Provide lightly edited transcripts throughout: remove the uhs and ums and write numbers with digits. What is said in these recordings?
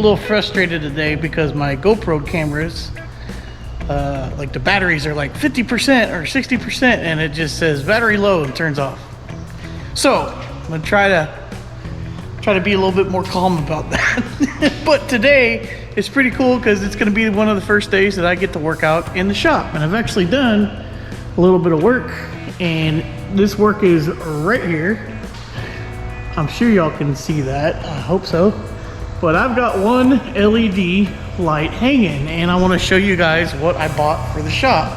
little frustrated today because my GoPro cameras, like the batteries are like 50% or 60%, and it just says battery low and turns off. So I'm gonna try to be a little bit more calm about that. But today it's pretty cool because it's gonna be one of the first days that I get to work out in the shop, and I've actually done a little bit of work, and this work is right here. I'm sure y'all can see that. I hope so. But I've got one LED light hanging, and I want to show you guys what I bought for the shop.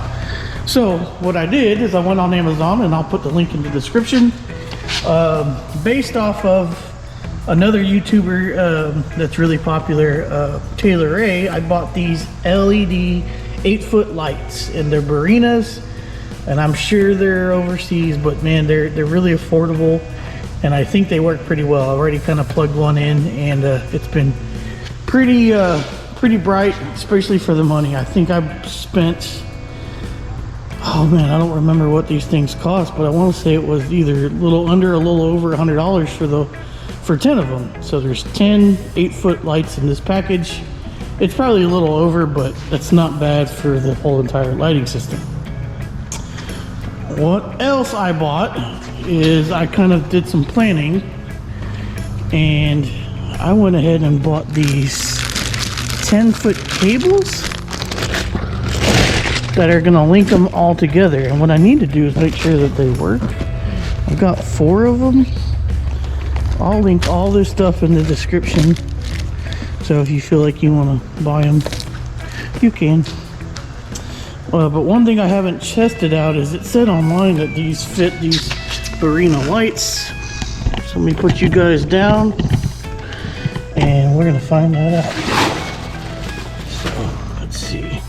So what I did is I went on Amazon, and I'll put the link in the description. Based off of another YouTuber that's really popular, Taylor Ray, I bought these LED 8-foot lights, and they're Barrinas, and I'm sure they're overseas, but man, they're really affordable. And I think they work pretty well. I already kind of plugged one in, and it's been pretty bright, especially for the money. I think I've spent, oh man, I don't remember what these things cost, but I want to say it was either a little under, a little over $100 for 10 of them. So there's 10 8-foot lights in this package. It's probably a little over, but that's not bad for the whole entire lighting system. What else I bought is I kind of did some planning, and I went ahead and bought these 10-foot cables that are gonna link them all together. And what I need to do is make sure that they work. I've got 4 of them. I'll link all this stuff in the description, so if you feel like you want to buy them, you can. But one thing I haven't tested out is it said online that these fit these Barrina lights. So let me put you guys down, and we're gonna find that out. So let's see.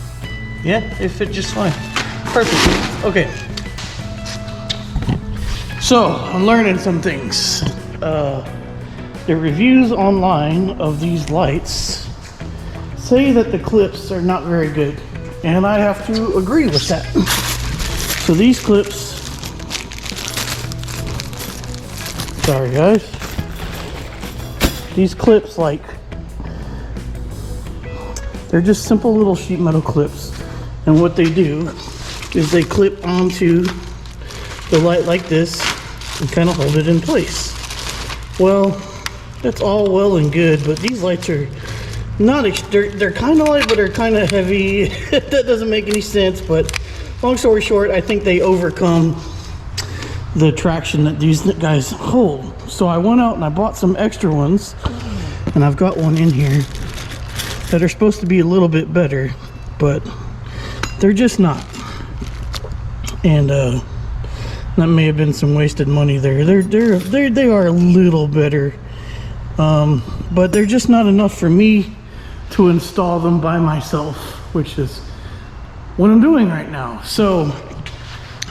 Yeah, they fit just fine. Perfect. Okay. So I'm learning some things. The reviews online of these lights say that the clips are not very good, and I have to agree with that. So these clips, sorry guys, these clips, like, they're just simple little sheet metal clips, and what they do is they clip onto the light like this and kind of hold it in place. Well, that's all well and good, but these lights are not, they're kind of light, but they're kind of heavy. That doesn't make any sense, but long story short, I think they overcome the traction that these guys hold. So I went out and I bought some extra ones, and I've got one in here that are supposed to be a little bit better, but they're just not. And that may have been some wasted money there. They are a little better, but they're just not enough for me to install them by myself, which is what I'm doing right now. So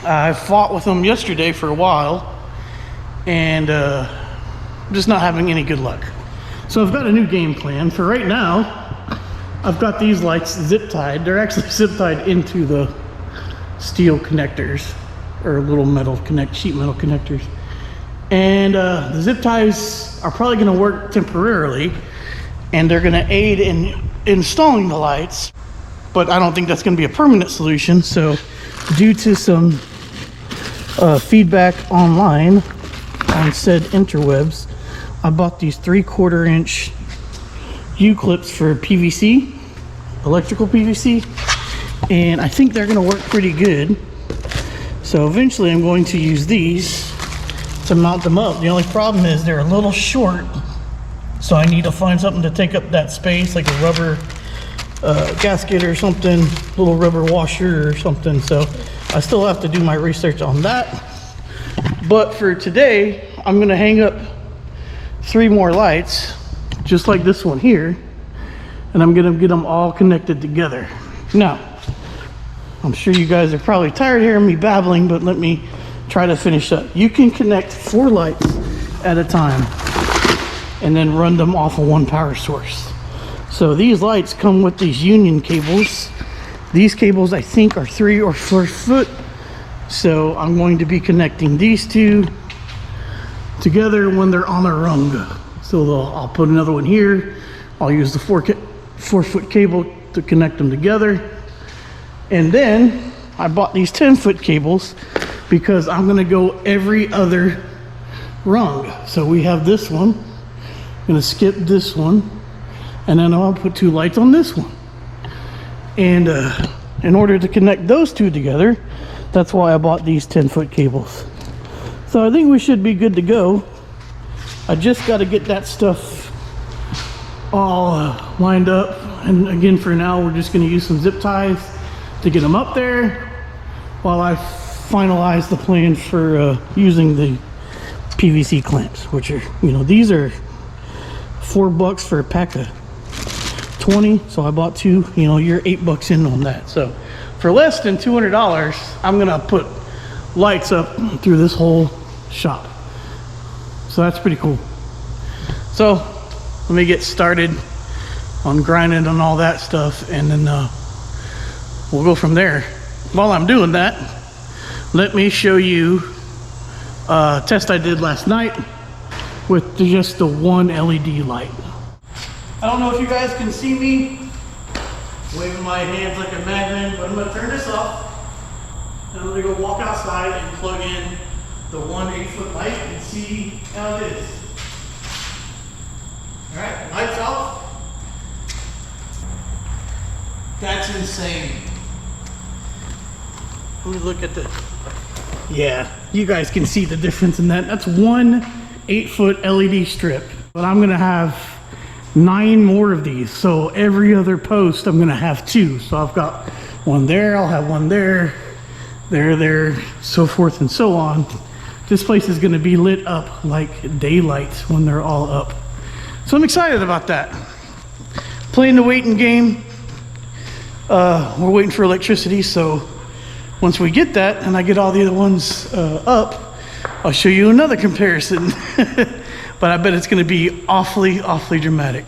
I fought with them yesterday for a while, and just not having any good luck. So I've got a new game plan. For right now, I've got these lights zip tied. They're actually zip tied into the steel connectors, or little metal sheet metal connectors. And the zip ties are probably gonna work temporarily, and they're gonna aid in installing the lights, but I don't think that's gonna be a permanent solution. So due to some feedback online on said interwebs, I bought these 3/4 inch U-clips for PVC, electrical PVC, and I think they're gonna work pretty good. So eventually I'm going to use these to mount them up. The only problem is they're a little short, so I need to find something to take up that space, like a rubber gasket or something, little rubber washer or something. So I still have to do my research on that. But for today, I'm gonna hang up 3 more lights, just like this one here, and I'm gonna get them all connected together. Now, I'm sure you guys are probably tired of hearing me babbling, but let me try to finish up. You can connect 4 lights at a time and then run them off of one power source. So these lights come with these union cables. These cables I think are 3 or 4 foot. So I'm going to be connecting these 2 together when they're on a rung. So I'll put another one here, I'll use the 4-foot cable to connect them together. And then I bought these 10-foot cables because I'm gonna go every other rung. So we have this one, I'm gonna skip this one, and then I'll put 2 lights on this one. And in order to connect those 2 together, that's why I bought these 10-foot cables. So I think we should be good to go. I just got to get that stuff all lined up. And again, for now, we're just going to use some zip ties to get them up there while I finalize the plan for using the PVC clamps, which are, you know, these are $4 for a pack of 20. So I bought 2, you know, you're $8 in on that. So for less than $200, I'm going to put lights up through this whole shop. So that's pretty cool. So let me get started on grinding and all that stuff, and then we'll go from there. While I'm doing that, let me show you a test I did last night with just the 1 LED light. I don't know if you guys can see me waving my hands like a madman, but I'm gonna turn this off and I'm gonna go walk outside and plug in the 1 8-foot light and see how it is. All right, lights off. That's insane. Let me look at the, yeah, you guys can see the difference in that. That's 1 8-foot LED strip, but I'm gonna have 9 more of these. So every other post, I'm gonna have 2. So I've got 1 there, I'll have 1 there, there, so forth and so on. This place is gonna be lit up like daylight when they're all up. So I'm excited about that. Playing the waiting game. We're waiting for electricity, so once we get that and I get all the other ones up, I'll show you another comparison. But I bet it's gonna be awfully, awfully dramatic.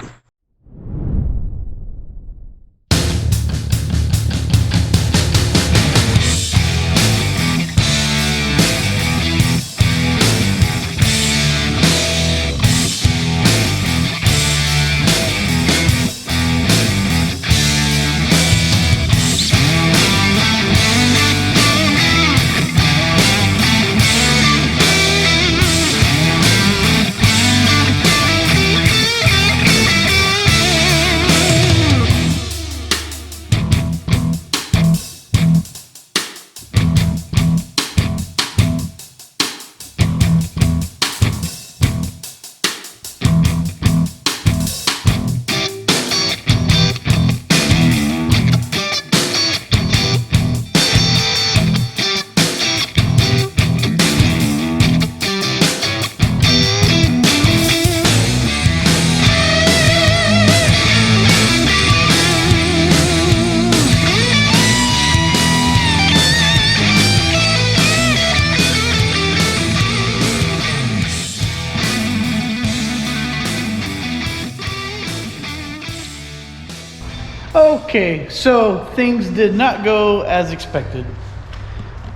Okay, so things did not go as expected.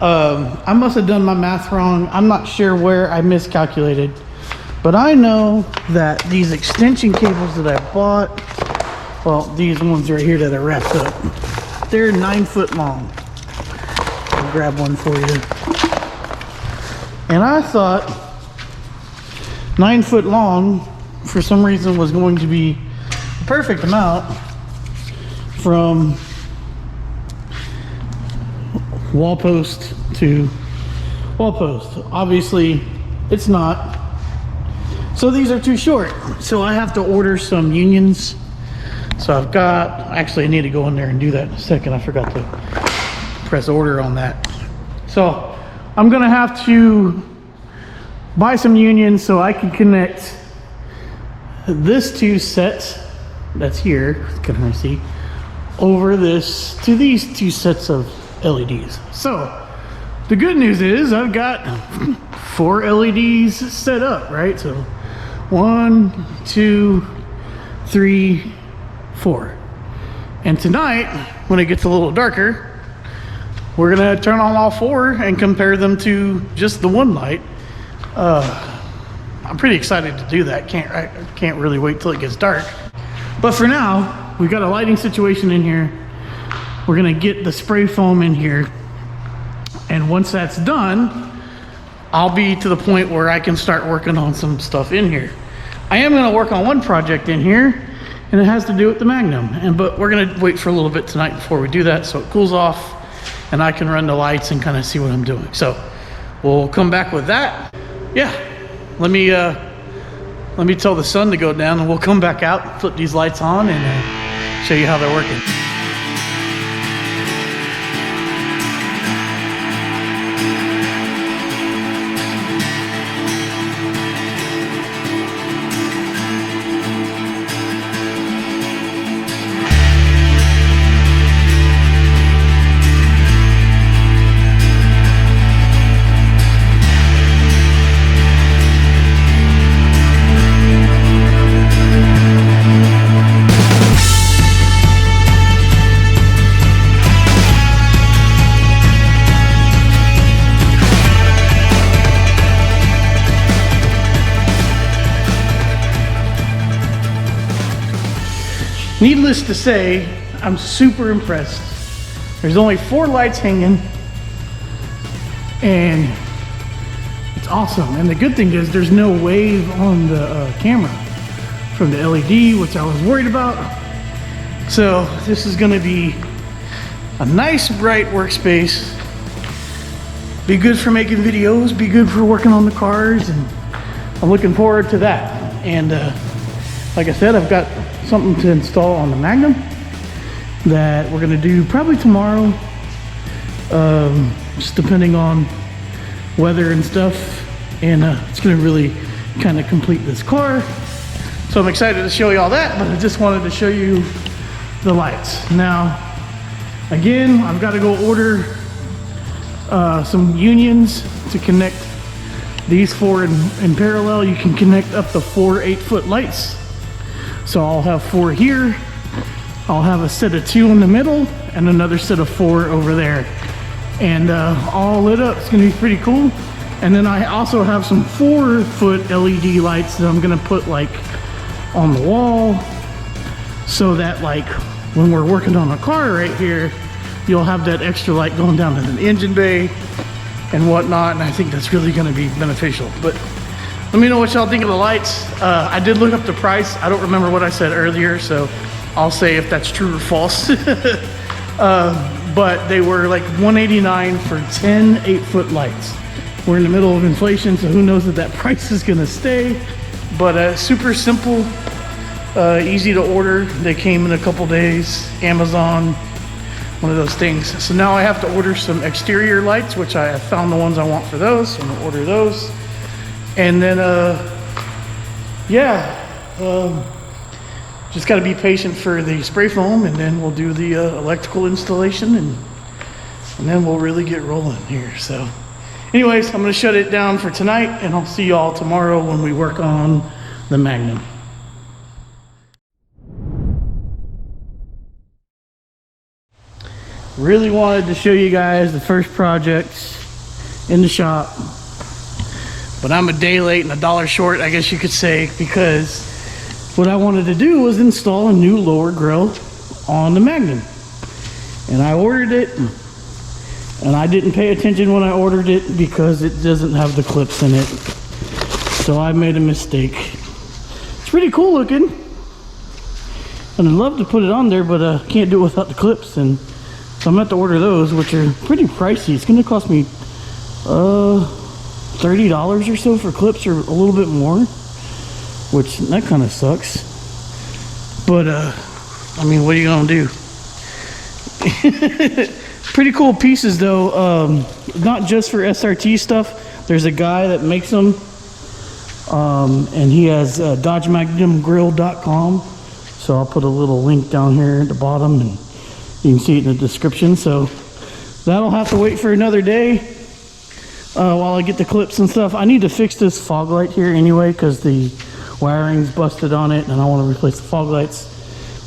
I must have done my math wrong. I'm not sure where I miscalculated, but I know that these extension cables that I bought, well, these ones right here that are wrapped up, they're 9 foot long. I'll grab one for you. And I thought 9 foot long, for some reason, was going to be the perfect amount from wall post to wall post. Obviously, it's not. So these are too short. So I have to order some unions. So I've got, actually I need to go in there and do that in a second. I forgot to press order on that. So I'm gonna have to buy some unions so I can connect this 2 sets that's here, can I see, over this to these 2 sets of LEDs. So the good news is I've got 4 LEDs set up, right? So 1, 2, 3, 4. And tonight, when it gets a little darker, we're gonna turn on all 4 and compare them to just the 1 light. I'm pretty excited to do that. I can't really wait till it gets dark. But for now, we've got a lighting situation in here. We're gonna get the spray foam in here. And once that's done, I'll be to the point where I can start working on some stuff in here. I am gonna work on one project in here, and it has to do with the Magnum. But we're gonna wait for a little bit tonight before we do that so it cools off and I can run the lights and kind of see what I'm doing. So we'll come back with that. Yeah, let me tell the sun to go down and we'll come back out, flip these lights on, and show you how they're working. Needless to say, I'm super impressed. There's only 4 lights hanging, and it's awesome. And the good thing is there's no wave on the camera from the LED, which I was worried about. So this is gonna be a nice bright workspace. Be good for making videos, be good for working on the cars, and I'm looking forward to that. And like I said, I've got something to install on the Magnum that we're gonna do probably tomorrow, just depending on weather and stuff, and it's gonna really kind of complete this car. So I'm excited to show you all that, but I just wanted to show you the lights. Now, again, I've got to go order some unions to connect these 4 in parallel. You can connect up to 4 8-foot lights. So I'll have 4 here, I'll have a set of 2 in the middle, and another set of 4 over there. And all lit up, it's gonna be pretty cool. And then I also have some 4-foot LED lights that I'm gonna put like on the wall, so that like when we're working on a car right here, you'll have that extra light going down to the engine bay and whatnot, and I think that's really gonna be beneficial. But let me know what y'all think of the lights. I did look up the price. I don't remember what I said earlier, so I'll say if that's true or false. But they were like $189 for 10 8-foot lights. We're in the middle of inflation, so who knows if that price is gonna stay. But super simple, easy to order. They came in a couple days, Amazon, one of those things. So now I have to order some exterior lights, which I have found the ones I want for those, so I'm gonna order those. And then, just got to be patient for the spray foam, and then we'll do the electrical installation, and then we'll really get rolling here. So anyways, I'm going to shut it down for tonight, and I'll see y'all tomorrow when we work on the Magnum. Really wanted to show you guys the first projects in the shop. But I'm a day late and $1 short, I guess you could say, because what I wanted to do was install a new lower grille on the Magnum. And I ordered it, and I didn't pay attention when I ordered it because it doesn't have the clips in it. So I made a mistake. It's pretty cool looking, and I'd love to put it on there, but I can't do it without the clips. And so I'm gonna have to order those, which are pretty pricey. It's gonna cost me $30 or so for clips, or a little bit more, which that kind of sucks. But I mean, what are you gonna do? Pretty cool pieces though. Not just for SRT stuff. There's a guy that makes them, and he has DodgeMagnumGrill.com. So I'll put a little link down here at the bottom, and you can see it in the description. So that'll have to wait for another day. While I get the clips and stuff. I need to fix this fog light here anyway, because the wiring's busted on it, and I want to replace the fog lights.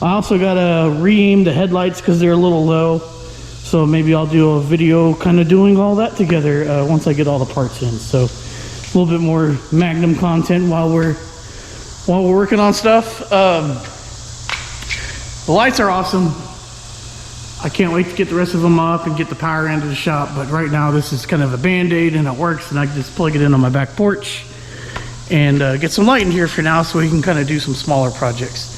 I also got to re-aim the headlights because they're a little low, so maybe I'll do a video kind of doing all that together once I get all the parts in. So a little bit more Magnum content while we're working on stuff. The lights are awesome. I can't wait to get the rest of them up and get the power into the shop, but right now this is kind of a band-aid and it works, and I can just plug it in on my back porch and get some light in here for now so we can kind of do some smaller projects.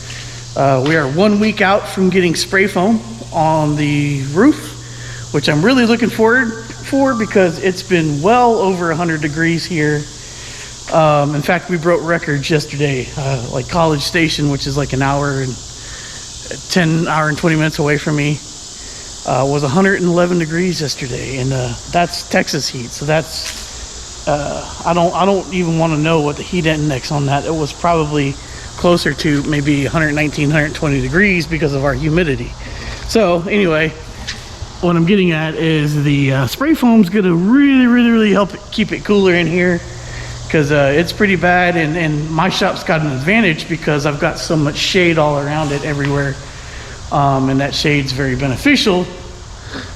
We are 1 week out from getting spray foam on the roof, which I'm really looking forward for because it's been well over 100 degrees here. In fact, we broke records yesterday, like College Station, which is like an hour and 20 minutes away from me, was 111 degrees yesterday, and that's Texas heat. So that's I don't even want to know what the heat index on that. It was probably closer to maybe 119, 120 degrees because of our humidity. So anyway, what I'm getting at is the spray foam's gonna really help keep it cooler in here, because it's pretty bad, and my shop's got an advantage because I've got so much shade all around it everywhere, and that shade's very beneficial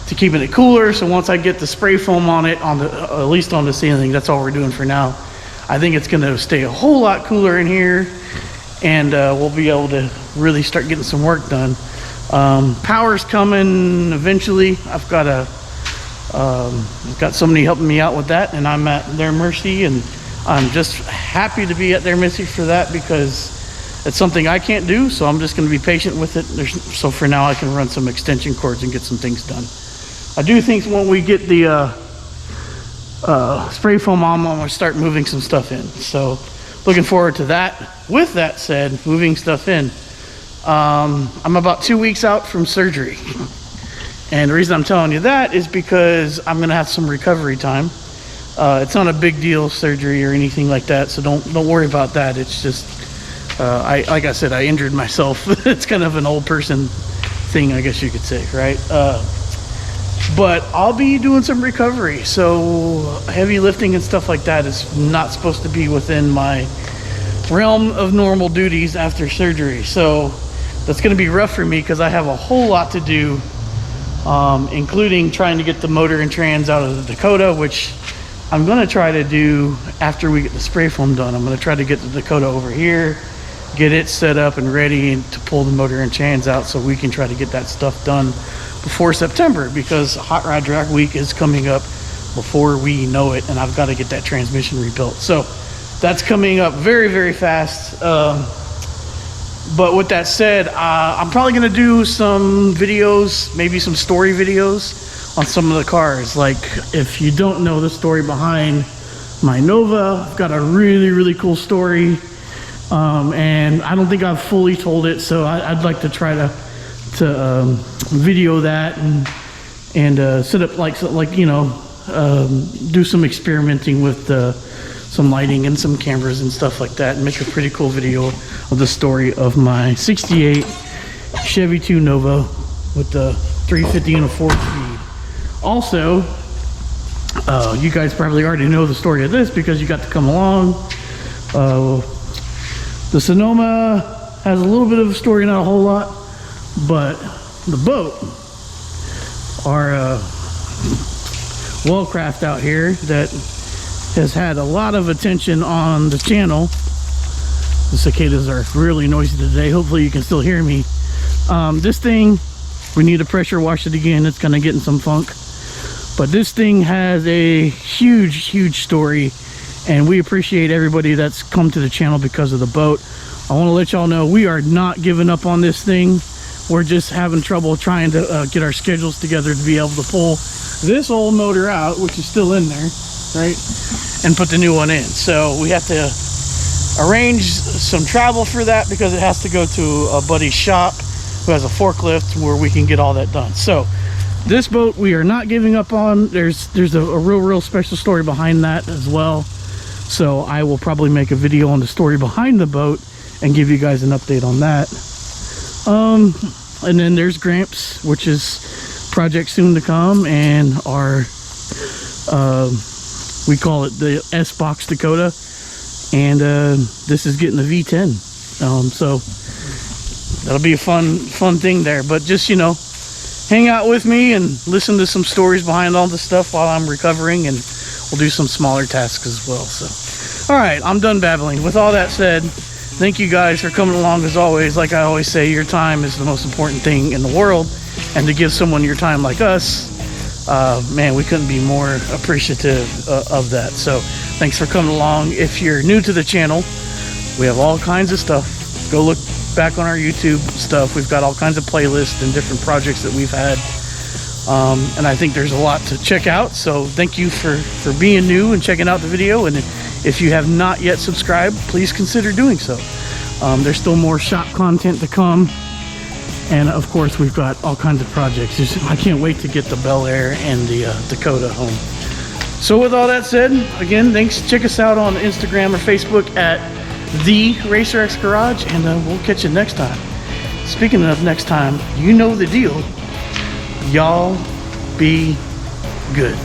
to keeping it cooler. So once I get the spray foam on it, at least on the ceiling, that's all we're doing for now, I think it's going to stay a whole lot cooler in here, and we'll be able to really start getting some work done. Power's coming eventually. I've got somebody helping me out with that, and I'm at their mercy, and I'm just happy to be at their mercy for that because it's something I can't do. So I'm just going to be patient with it. So for now I can run some extension cords and get some things done. I do think when we get the spray foam on, I'm going to start moving some stuff in. So looking forward to that. With that said, moving stuff in, I'm about 2 weeks out from surgery. And the reason I'm telling you that is because I'm going to have some recovery time. It's not a big deal surgery or anything like that, so don't worry about that. It's just like I said, I injured myself. It's kind of an old person thing, I guess you could say, right? But I'll be doing some recovery, so heavy lifting and stuff like that is not supposed to be within my realm of normal duties after surgery. So that's going to be rough for me because I have a whole lot to do, including trying to get the motor and trans out of the Dakota, which I'm going to try to do after we get the spray foam done. I'm going to try to get the Dakota over here, get it set up and ready to pull the motor and trans out so we can try to get that stuff done before September, because Hot Rod Drag Week is coming up before we know it, and I've got to get that transmission rebuilt. So that's coming up very fast. But with that said, I'm probably going to do some videos, maybe some story videos on some of the cars. Like, if you don't know the story behind my Nova, I've got a really cool story, and I don't think I've fully told it, so I'd like to try to video that and set up like you know, do some experimenting with some lighting and some cameras and stuff like that, and make a pretty cool video of the story of my 68 Chevy 2 Nova with the 350 and a 4-speed. Also, you guys probably already know the story of this because you got to come along. The Sonoma has a little bit of a story, not a whole lot, but the boat, our Wellcraft out here that has had a lot of attention on the channel. The cicadas are really noisy today. Hopefully you can still hear me. This thing, we need to pressure wash it again. It's kind of getting some funk, but this thing has a huge story, and we appreciate everybody that's come to the channel because of the boat. I want to let y'all know we are not giving up on this thing. We're just having trouble trying to get our schedules together to be able to pull this old motor out, which is still in there, right, and put the new one in. So we have to arrange some travel for that because it has to go to a buddy's shop who has a forklift where we can get all that done. So this boat we are not giving up on. There's a real special story behind that as well. So I will probably make a video on the story behind the boat and give you guys an update on that. And then there's Gramps, which is project soon to come, and our we call it the S-Box Dakota, and this is getting the V10. So that'll be a fun thing there. But just, you know, hang out with me and listen to some stories behind all this stuff while I'm recovering, and we'll do some smaller tasks as well. So all right, I'm done babbling. With all that said, thank you guys for coming along as always. Like I always say, your time is the most important thing in the world, and to give someone your time like us, man, we couldn't be more appreciative of that. So thanks for coming along. If you're new to the channel, we have all kinds of stuff. Go look back on our YouTube stuff. We've got all kinds of playlists and different projects that we've had, and I think there's a lot to check out. So thank you for being new and checking out the video. And if you have not yet subscribed, please consider doing so. There's still more shop content to come, and of course we've got all kinds of projects. I can't wait to get the Bel Air and the Dakota home. So with all that said, again, thanks. Check us out on Instagram or Facebook at The Racer X Garage, and we'll catch you next time. Speaking of next time, you know the deal. Y'all be good.